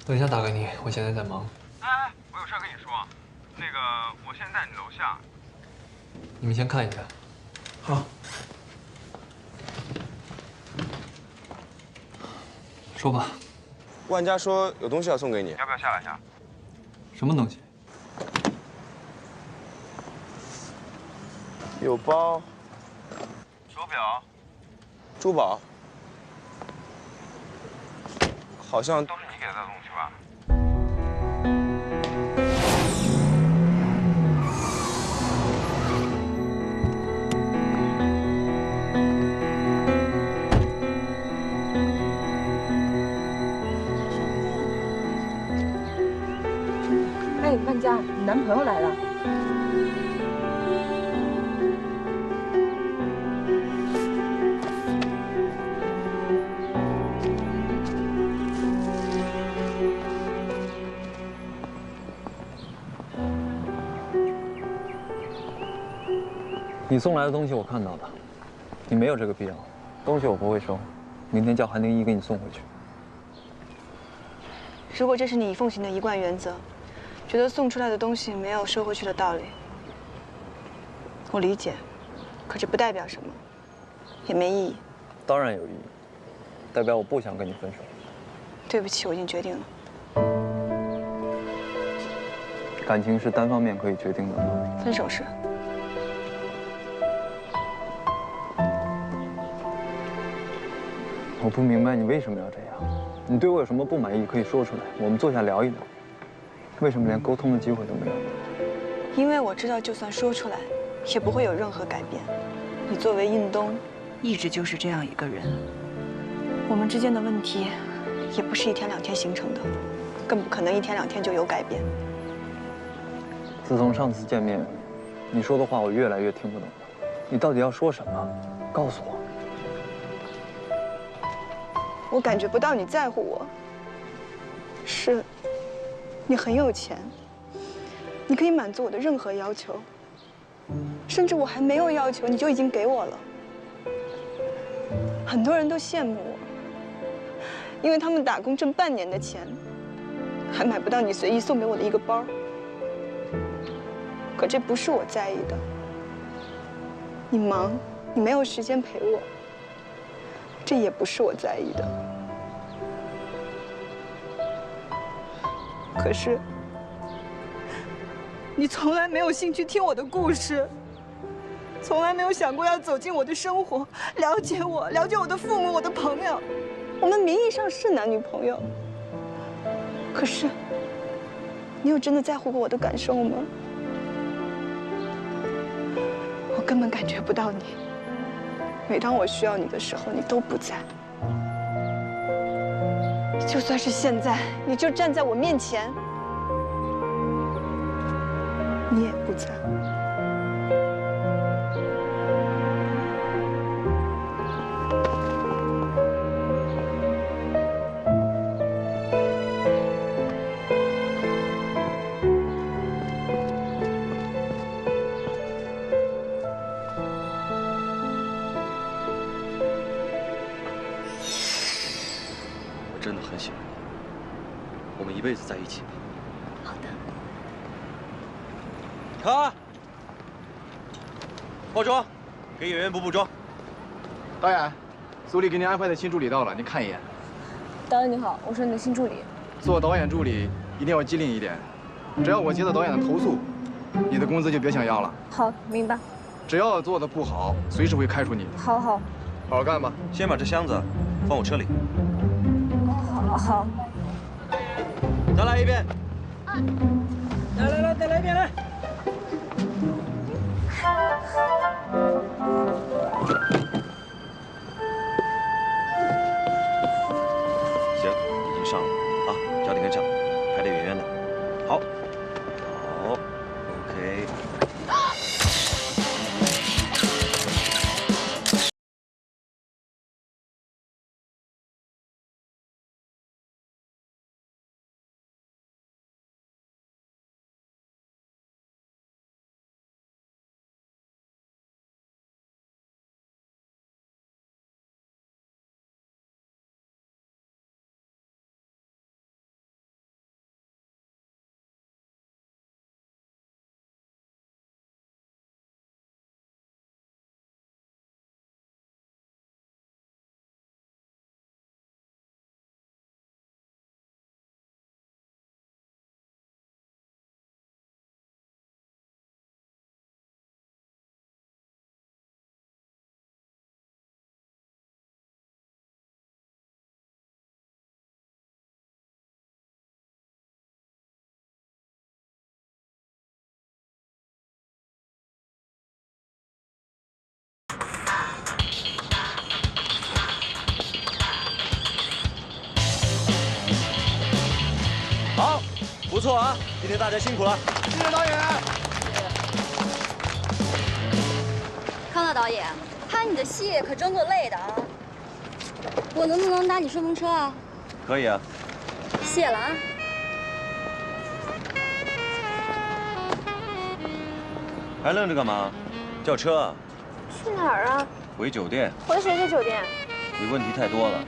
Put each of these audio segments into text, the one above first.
等一下打给你，我现在在忙。哎，我有事跟你说，那个我现在在你楼下。你们先看一下。好。说吧。万家说有东西要送给你，要不要下来一下？什么东西？有包、手表、珠宝，好像都是你给他的东西吧？哎，万佳，你男朋友来了。你送来的东西我看到了，你没有这个必要。东西我不会收，明天叫韩丁一给你送回去。如果这是你奉行的一贯原则，觉得送出来的东西没有收回去的道理，我理解，可这不代表什么，也没意义。当然有意义，代表我不想跟你分手。对不起，我已经决定了。感情是单方面可以决定的吗？分手是。我不明白你为什么要这样。你对我有什么不满意可以说出来，我们坐下聊一聊。为什么连沟通的机会都没有？因为我知道，就算说出来，也不会有任何改变。你作为印东，一直就是这样一个人。我们之间的问题，也不是一天两天形成的，更不可能一天两天就有改变。自从上次见面，你说的话我越来越听不懂了。你到底要说什么？告诉我。我感觉不到你在乎我。是，你很有钱，你可以满足我的任何要求，甚至我还没有要求，你就已经给我了。很多人都羡慕我，因为他们打工挣半年的钱，还买不到你随意送给我的一个包。可这不是我在意的。你忙，你没有时间陪我，这也不是我在意的。可是，你从来没有兴趣听我的故事，从来没有想过要走进我的生活，了解我，了解我的父母，我的朋友。我们名义上是男女朋友，可是，你有真的在乎过我的感受吗？我根本感觉不到你。每当我需要你的时候，你都不在。就算是现在，你就站在我面前，你也不在。我真的很喜欢你，我们一辈子在一起吧。好的。卡，化妆，给演员补补妆。导演，组里给你安排的新助理到了，你看一眼。导演你好，我是你的新助理。做导演助理一定要机灵一点，只要我接到导演的投诉，你的工资就别想要了。好，明白。只要做的不好，随时会开除你的。好好。好好干吧。先把这箱子放我车里。好。再来一遍。来，再来一遍来。行，已经上了啊，脚底跟上，拍得远远的。好，好，OK。错啊！今天大家辛苦了。谢谢导演。康纳导演，拍你的戏可真够累的啊！我能不能搭你顺风车啊？可以啊。谢了啊。还愣着干嘛？叫车啊！去哪儿啊？回酒店。回谁的酒店？你问题太多了。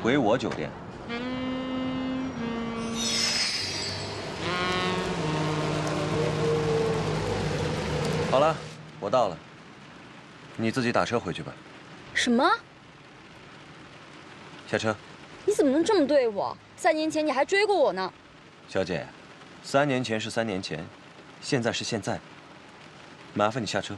回我酒店。好了，我到了。你自己打车回去吧。什么？下车。你怎么能这么对我？3年前你还追过我呢。小姐，3年前是3年前，现在是现在。麻烦你下车。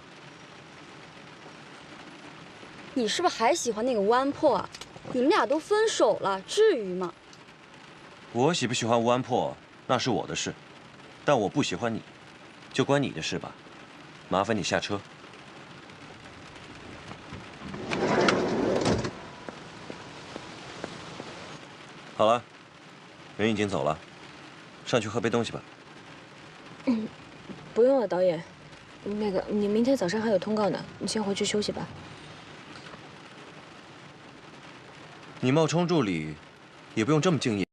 你是不是还喜欢那个吴安珀啊？你们俩都分手了，至于吗？我喜不喜欢吴安珀，那是我的事，但我不喜欢你，就关你的事吧。麻烦你下车。好了，人已经走了，上去喝杯东西吧。不用了，导演。那个，你明天早上还有通告呢，你先回去休息吧。你冒充助理，也不用这么敬业。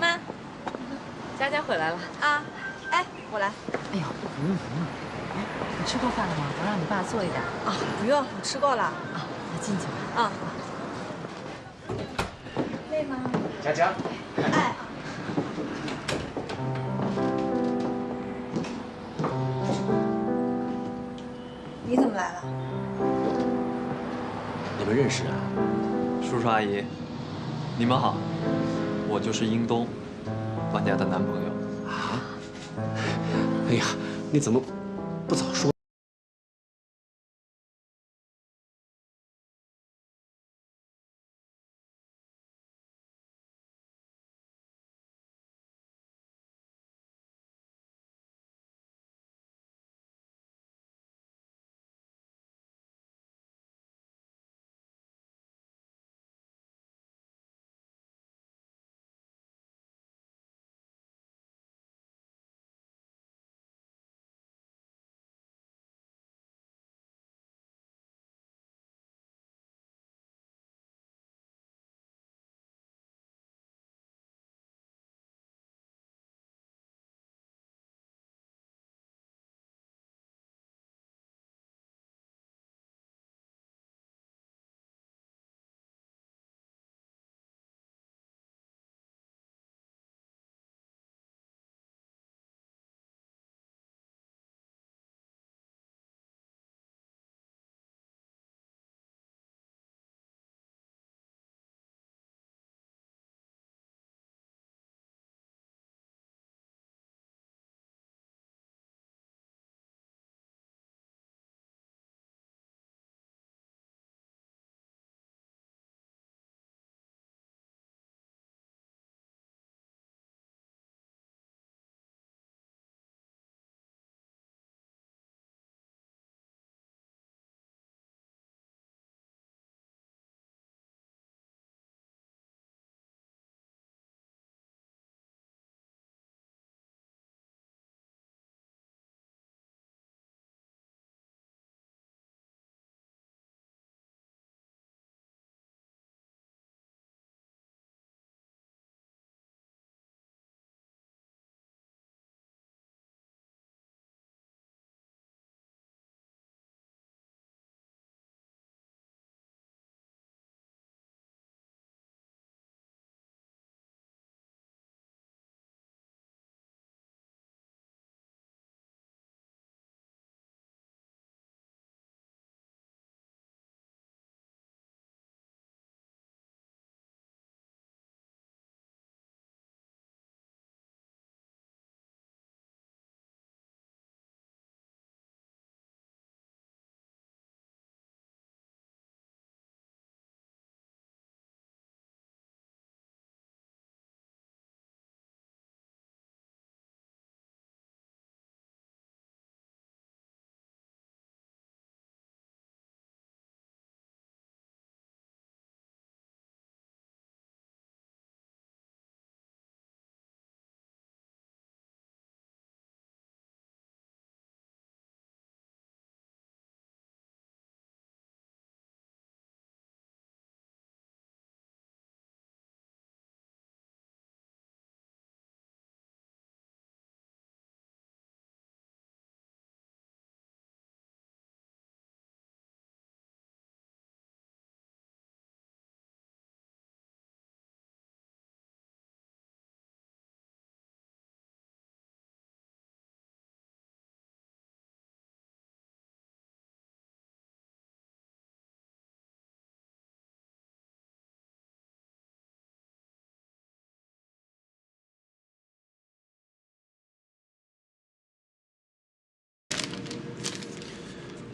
妈，佳佳回来了啊！哎，我来。哎呦，不用不用，哎，你吃过饭了吗？我让你爸做一点。啊，不用，我吃过了。啊，那进去吧。啊。累吗？佳佳。哎。你怎么来了？你们认识啊？叔叔阿姨，你们好，我就是英东，万家的男朋友。啊？哎呀，你怎么不早说？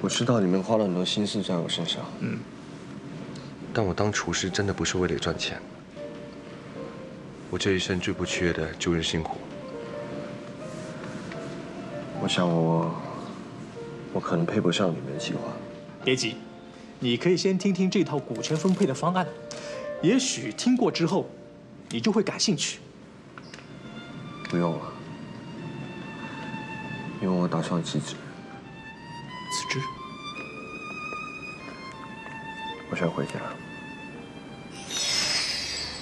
我知道你们花了很多心思在我身上，但我当厨师真的不是为了赚钱。我这一生最不缺的救人辛苦。我想我可能配不上你们的计划。别急，你可以先听听这套股权分配的方案，也许听过之后，你就会感兴趣。不用了，因为我打算辞职。辞职？我想回家。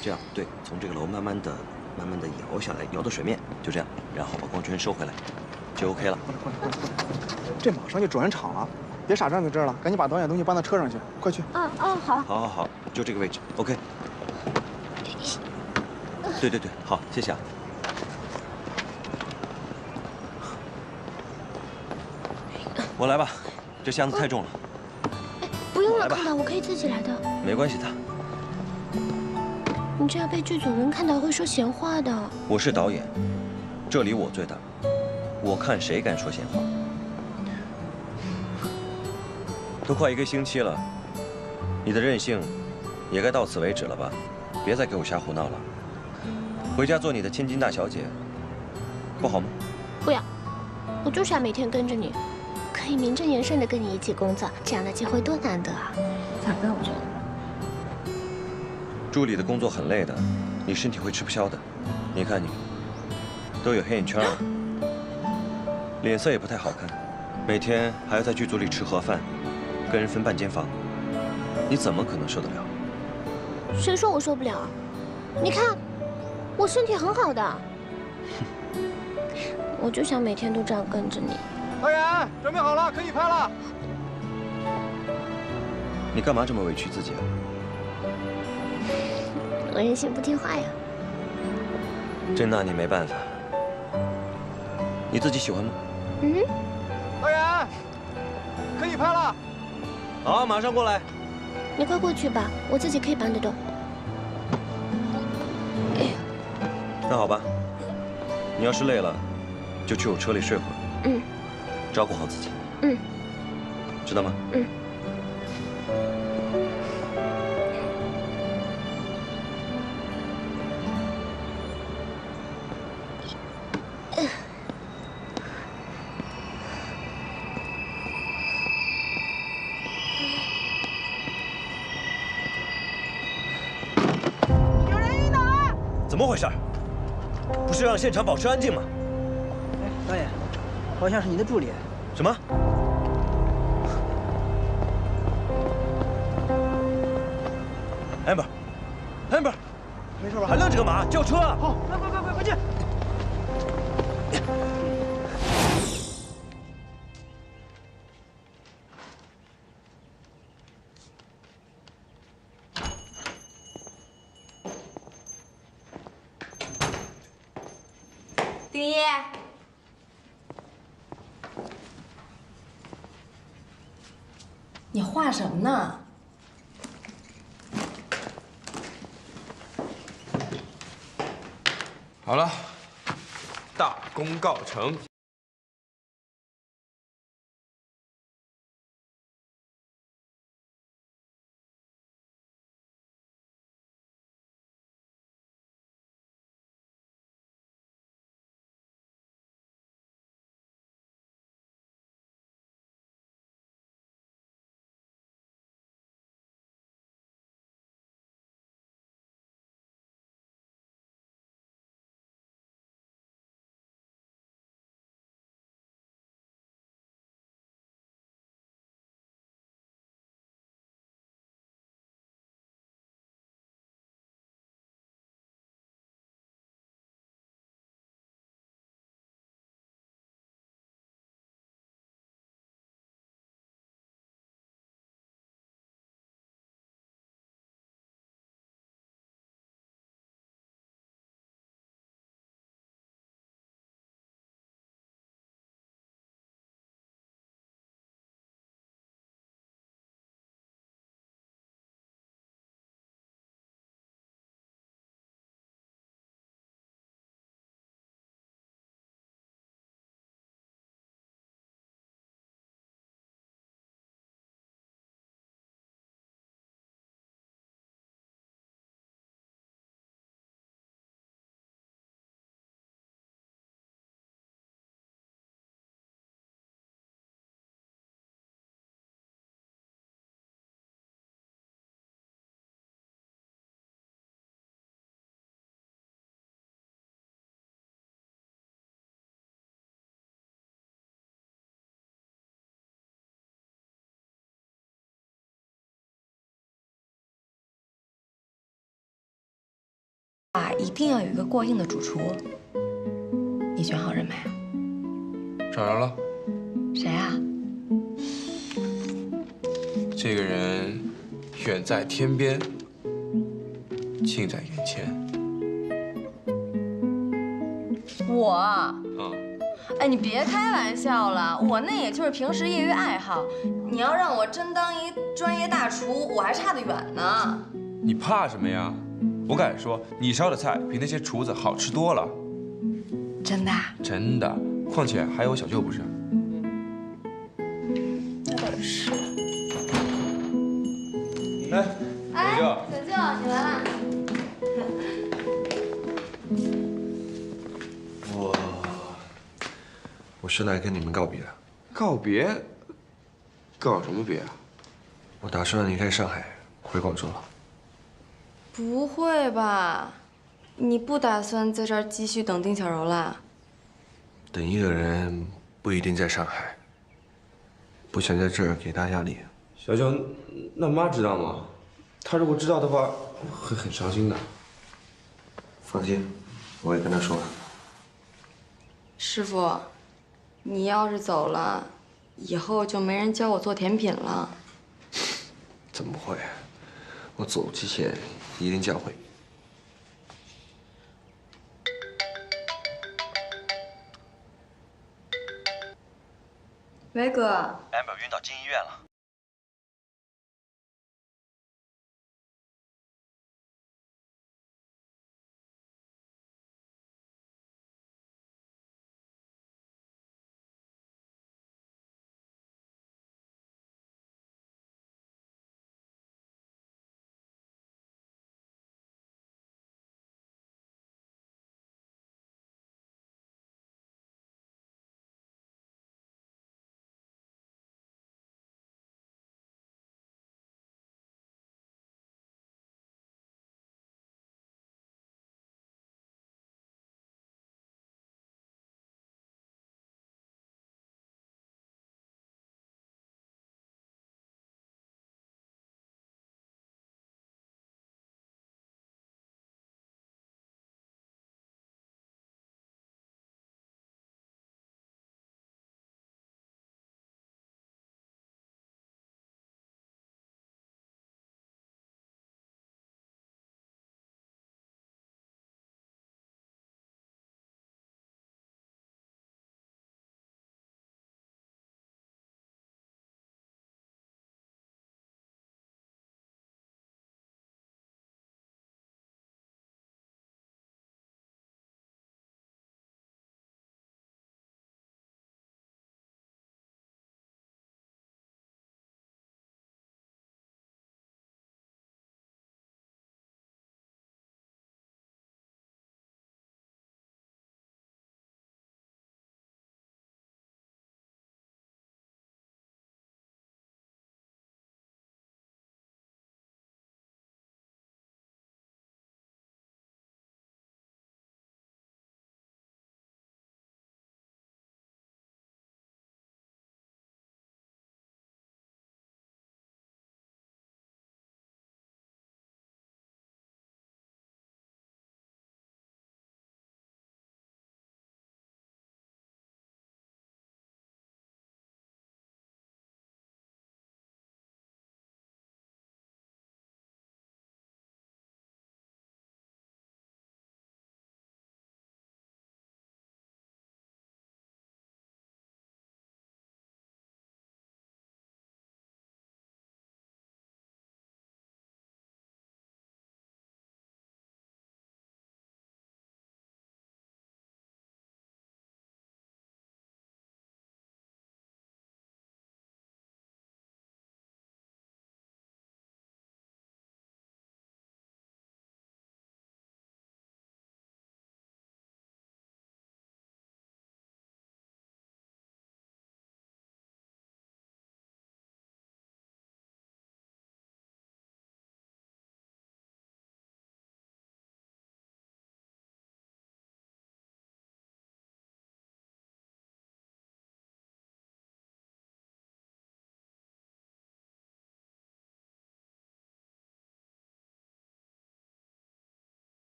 这样对，从这个楼慢慢的摇下来，摇到水面，就这样，然后把光圈收回来，就 OK 了。这马上就转场了，别傻站在这儿了，赶紧把导演东西搬到车上去，快去。好。好，就这个位置 ，OK。对，好，谢谢啊。我来吧，这箱子太重了。不用了，康导，我可以自己来的。没关系的，你这样被剧组人看到会说闲话的。我是导演，这里我最大，我看谁敢说闲话。都快1个星期了，你的任性也该到此为止了吧？别再给我瞎胡闹了。回家做你的千金大小姐，不好吗？不要，我就想每天跟着你，可以名正言顺的跟你一起工作，这样的机会多难得啊！反正我觉得助理的工作很累的，你身体会吃不消的。你看你，都有黑眼圈了，脸色也不太好看，每天还要在剧组里吃盒饭，跟人分半间房，你怎么可能受得了？谁说我受不了啊？你看，我身体很好的，我就想每天都这样跟着你。导演，准备好了，可以拍了。你干嘛这么委屈自己啊？我任性不听话呀。真拿你没办法。你自己喜欢吗？导演，可以拍了。好，马上过来。你快过去吧，我自己可以搬得动。那好吧，你要是累了，就去我车里睡会儿。照顾好自己。知道吗？有人晕倒了！怎么回事？不是让现场保持安静吗？哎，导演，好像是你的助理。什么？Amber，没事吧？还愣着干嘛？叫车啊！好，快进！丁一，你画什么呢？好了，大功告成。啊，一定要有一个过硬的主厨。你选好人没？找着了，谁啊？这个人远在天边，近在眼前。我。嗯，哎，你别开玩笑了，我那也就是平时业余爱好。你要让我真当一专业大厨，我还差得远呢。你怕什么呀？我敢说，你烧的菜比那些厨子好吃多了。真的？真的。况且还有我小舅不是？那倒也是。哎，小舅，小舅，你来啦。我是来跟你们告别的。告别？告什么别啊？我打算离开上海，回广州了。不会吧？你不打算在这儿继续等丁小柔啦？等一个人不一定在上海，不想在这儿给他压力。小舅，那妈知道吗？她如果知道的话，会很伤心的。放心，我会跟他说的。师傅，你要是走了，以后就没人教我做甜品了。怎么会？我走之前一定教会。喂，哥。Amber 晕倒进医院了。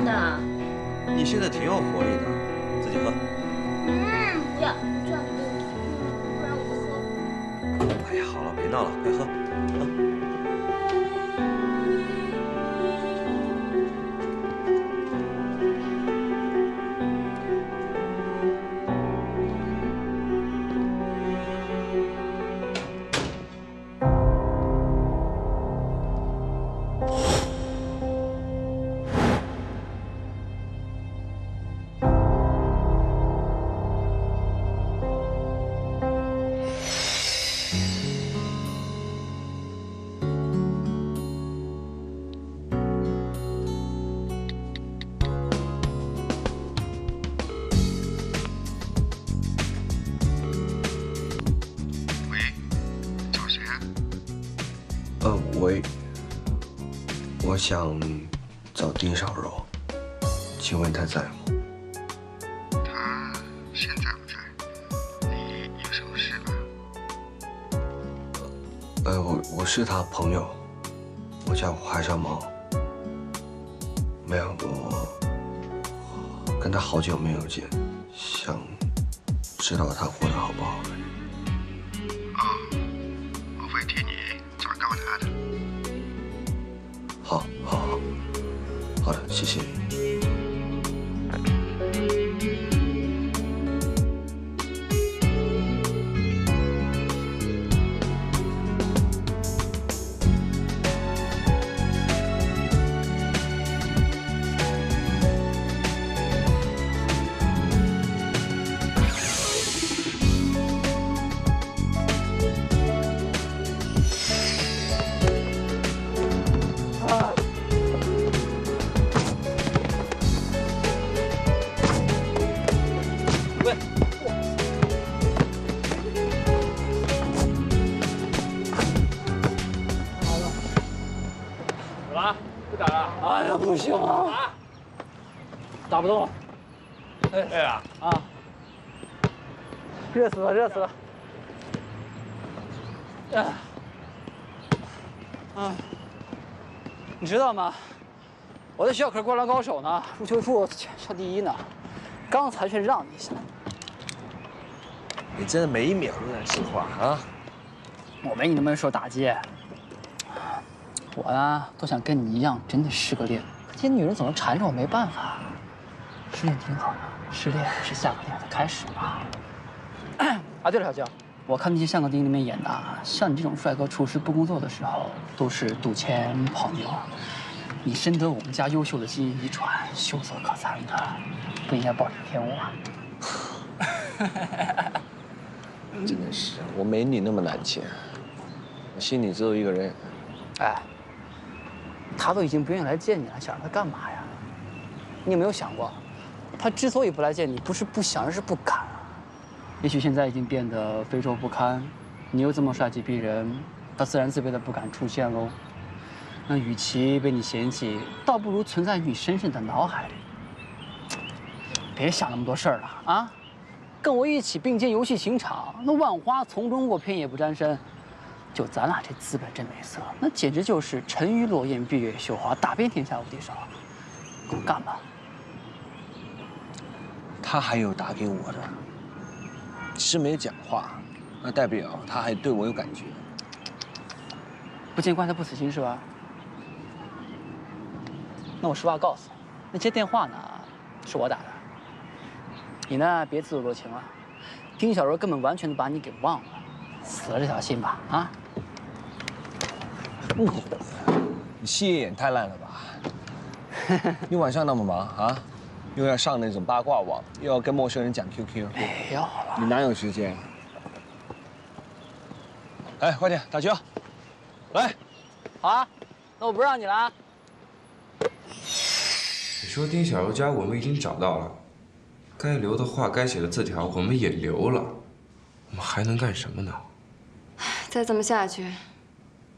的。你现在挺有活力的，自己喝。不要，这样你给我，不然我不喝。哎呀，好了，别闹了，快喝。喂，我想找丁小柔，请问她在吗？她现在不在，你有什么事吗？我是她朋友，我叫华小毛。没有，我跟她好久没有见，想知道她过得好不好。我会替你转告她的。好的，谢谢你。不行啊，打不动了。哎呀啊！热死了，热死了！你知道吗？我在学校可是灌篮高手呢，入球数全校第1呢。刚才却让你一下。你真的每一秒都在说话啊！我没你那么受打击。我呢，都想跟你一样，真的失个恋。这些女人总是缠着我，没办法。失恋挺好的，失恋是下个恋爱的开始嘛。啊，对了，小娇，我看那些香港电影里面演的，像你这种帅哥处事不工作的时候，都是赌钱泡妞。你深得我们家优秀的基因遗传，秀色可餐的，不应该暴殄天物啊。真的是，我没你那么难牵，我心里只有一个人。哎。他都已经不愿意来见你了，想让他干嘛呀？你有没有想过，他之所以不来见你，不是不想，而是不敢啊。也许现在已经变得肥瘦不堪，你又这么帅气逼人，他自然自卑的不敢出现喽。那与其被你嫌弃，倒不如存在于你深深的脑海里。别想那么多事儿了啊，跟我一起并肩游戏情场，那万花丛中过，偏也不沾身。就咱俩这资本真美色，那简直就是沉鱼落雁、闭月羞花，打遍天下无敌手。给我干吧！他还有打给我的，只是没讲话，那代表他还对我有感觉。不见棺材不死心是吧？那我实话告诉你，那些电话呢，是我打的。你呢，别自作多情了。丁小柔根本完全的把你给忘了，死了这条心吧，啊！你戏也演太烂了吧？你晚上那么忙啊，又要上那种八卦网，又要跟陌生人讲 QQ， 没有了，你哪有时间？哎，快点打球，来！好啊，那我不让你了啊。你说丁小柔家我们已经找到了，该留的话、该写的字条我们也留了，我们还能干什么呢？再这么下去，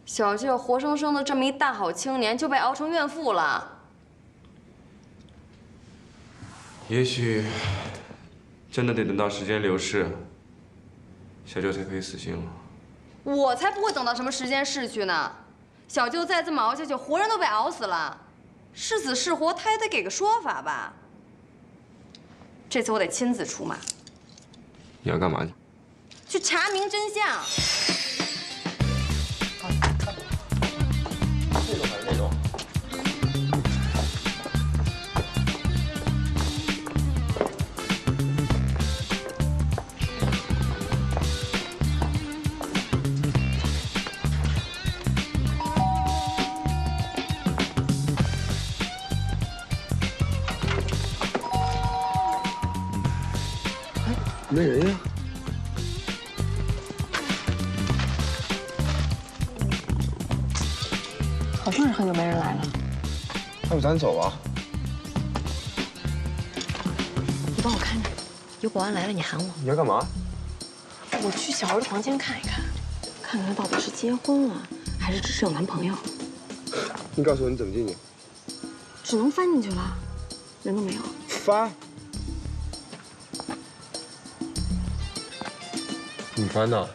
小舅活生生的这么一大好青年就被熬成怨妇了。也许真的得等到时间流逝，小舅才可以死心了。我才不会等到什么时间逝去呢！小舅再这么熬下去，活人都被熬死了。是死是活，他也得给个说法吧。这次我得亲自出马。你要干嘛去？去查明真相。这种还是那种？没人呀。 好像是很久没人来了。要不咱走吧？你帮我看着，有保安来了你喊我。你要干嘛？我去小柔的房间看一看，看看她到底是结婚了，还是只是有男朋友。你告诉我你怎么进去？只能翻进去了，人都没有。翻？你翻的？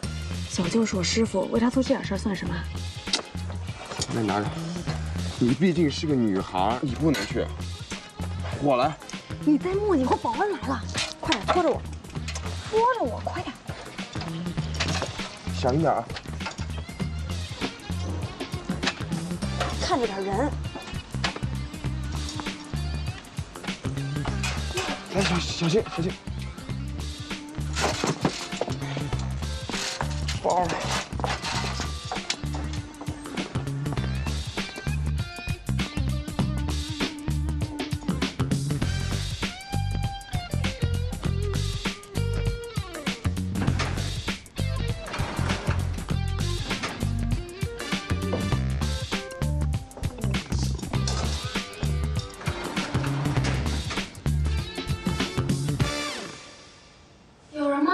小舅是我师傅，为他做这点事儿算什么？ 那拿着，你毕竟是个女孩，你不能去。我来。你戴墨镜，以后保安来了，快点拖着我，拖着我，快点！小心点啊！看着点人。来，小心，小心。包。 有人吗？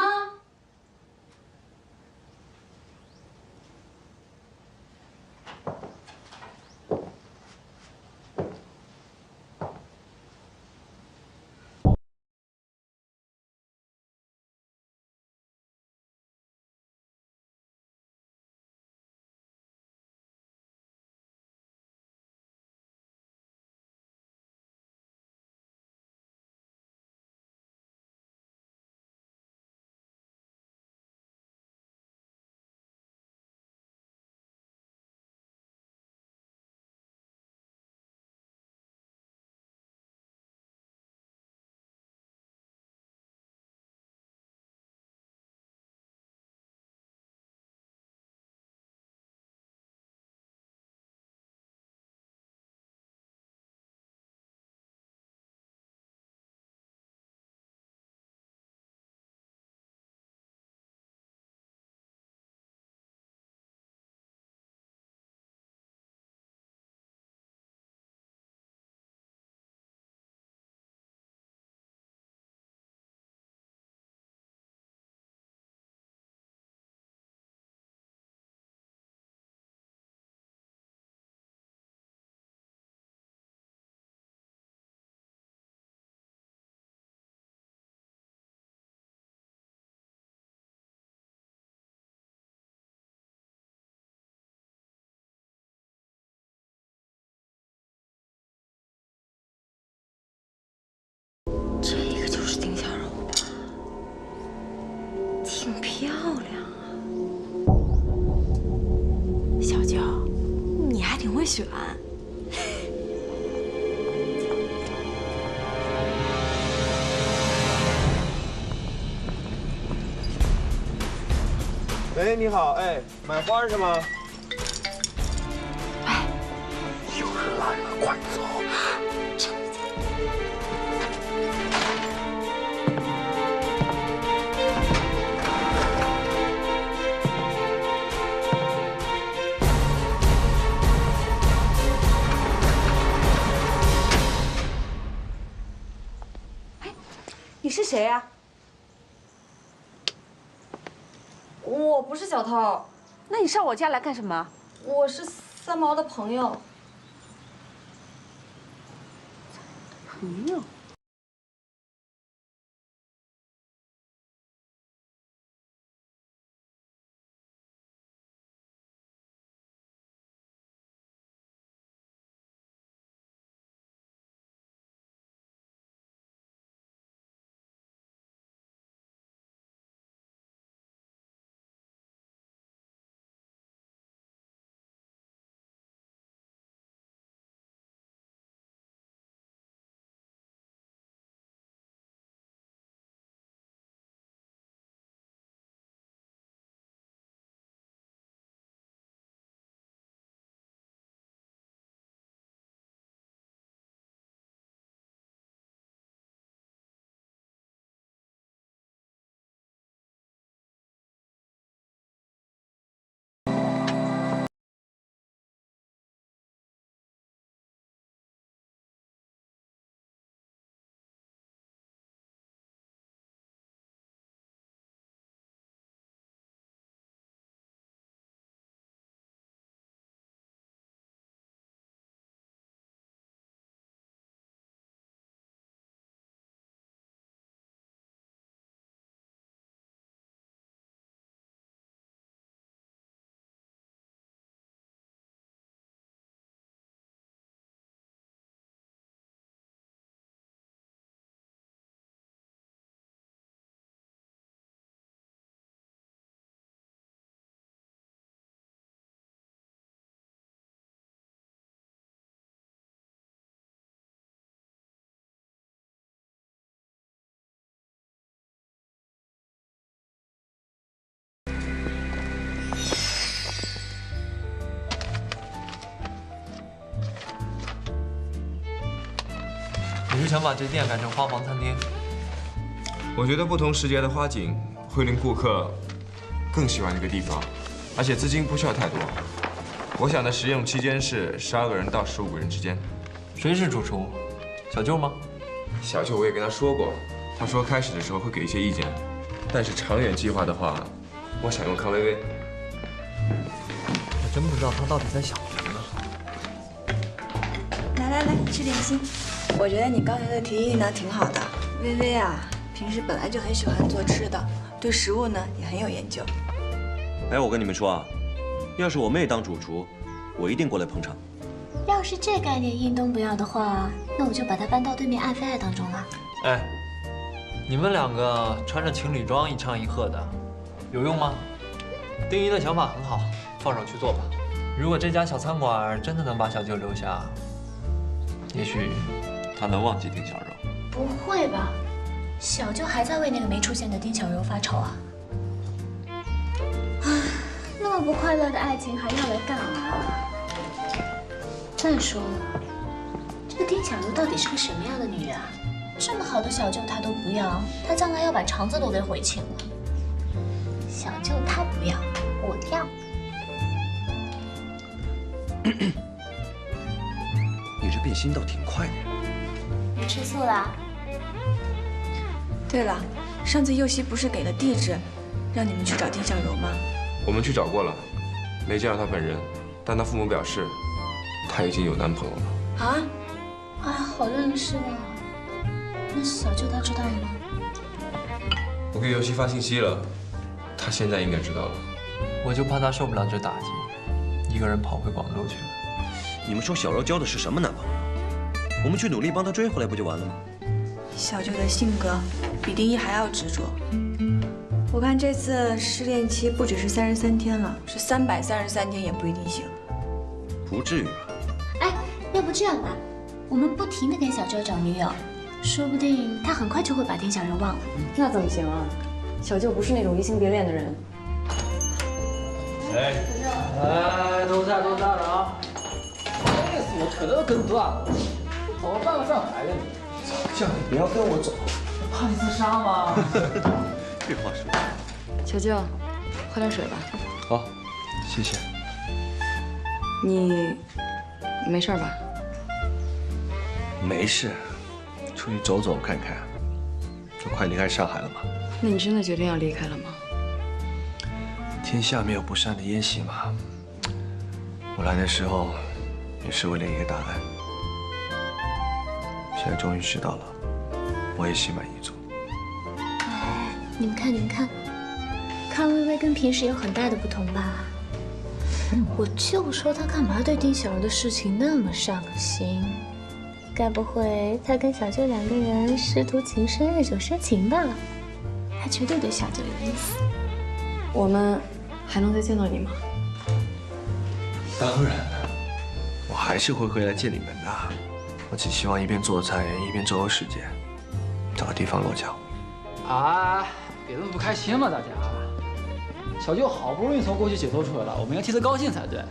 这个就是丁小柔吧？挺漂亮啊，小舅，你还挺会选。喂，你好，哎，买花是吗？哎，有人来了，快走！你是谁呀？我不是小偷。那你上我家来干什么？我是三毛的朋友。朋友。你是想把这店改成花房餐厅？我觉得不同时节的花景会令顾客更喜欢这个地方，而且资金不需要太多。我想的实用期间是12个人到15个人之间。谁是主厨？小舅吗？小舅我也跟他说过，他说开始的时候会给一些意见，但是长远计划的话，我想用康薇薇。我真不知道他到底在想什么呢。来，吃点心。我觉得你刚才的提议呢挺好的。薇薇啊，平时本来就很喜欢做吃的，对食物呢也很有研究。哎，我跟你们说啊，要是我妹当主厨，我一定过来捧场。要是这概念印东不要的话，那我就把它搬到对面爱非爱当中了。哎，你们两个穿着情侣装一唱一和的，有用吗？丁一的想法很好，放手去做吧。如果这家小餐馆真的能把小舅留下，也许他能忘记丁小柔。不会吧？小舅还在为那个没出现的丁小柔发愁啊？唉，那么不快乐的爱情还要来干嘛？再说了，这个丁小柔到底是个什么样的女人啊？这么好的小舅她都不要，她将来要把肠子都给悔青了。小舅她不要，我要。你这变心倒挺快的呀。你吃素啦？对了，上次佑熙不是给了地址，让你们去找丁小柔吗？我们去找过了，没见到她本人，但她父母表示，她已经有男朋友了。啊？哎，好认识啊！那小舅她知道了吗？我给尤熙发信息了，她现在应该知道了。我就怕她受不了这打击，一个人跑回广州去了。你们说小柔交的是什么男朋友？我们去努力帮她追回来不就完了吗？小舅的性格比丁一还要执着。我看这次试炼期不只是33天了，是333天也不一定行。不至于吧？哎，要不这样吧，我们不停地给小舅找女友，说不定他很快就会把丁小柔忘了。那怎么行啊？小舅不是那种移情别恋的人。哎，都在了啊！累死我，腿都跟断了，跑了半个上海了你。叫你不要跟我走，怕你自杀吗？这话说。小舅，喝点水吧。好，谢谢。你没事吧？没事，出去走走看看。这快离开上海了嘛？那你真的决定要离开了吗？天下没有不散的宴席嘛。我来的时候也是为了一个答案，现在终于知道了，我也心满意足。哎，你们看，康薇薇跟平时有很大的不同吧？我就说她干嘛对丁小柔的事情那么上心？该不会她跟小舅两个人师徒情深，日久生情吧？她绝对对小舅有意思。我们还能再见到你吗？当然了，我还是会回来见你们的。我只希望一边做菜一边周游世界，找个地方落脚。啊，别这么不开心嘛，大家。小舅好不容易从过去解脱出来了，我们应该替他高兴才对。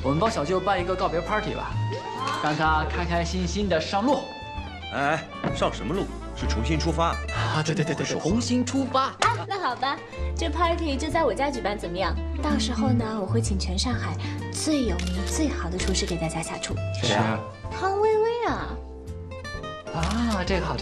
我们帮小舅办一个告别 party 吧，让他开开心心的上路。哎，上什么路？是重新出发啊！对，重新出发。啊，那好吧，这 party 就在我家举办，怎么样？到时候呢，我会请全上海最有名、最好的厨师给大家下厨。谁啊？康薇薇啊！啊，这个好。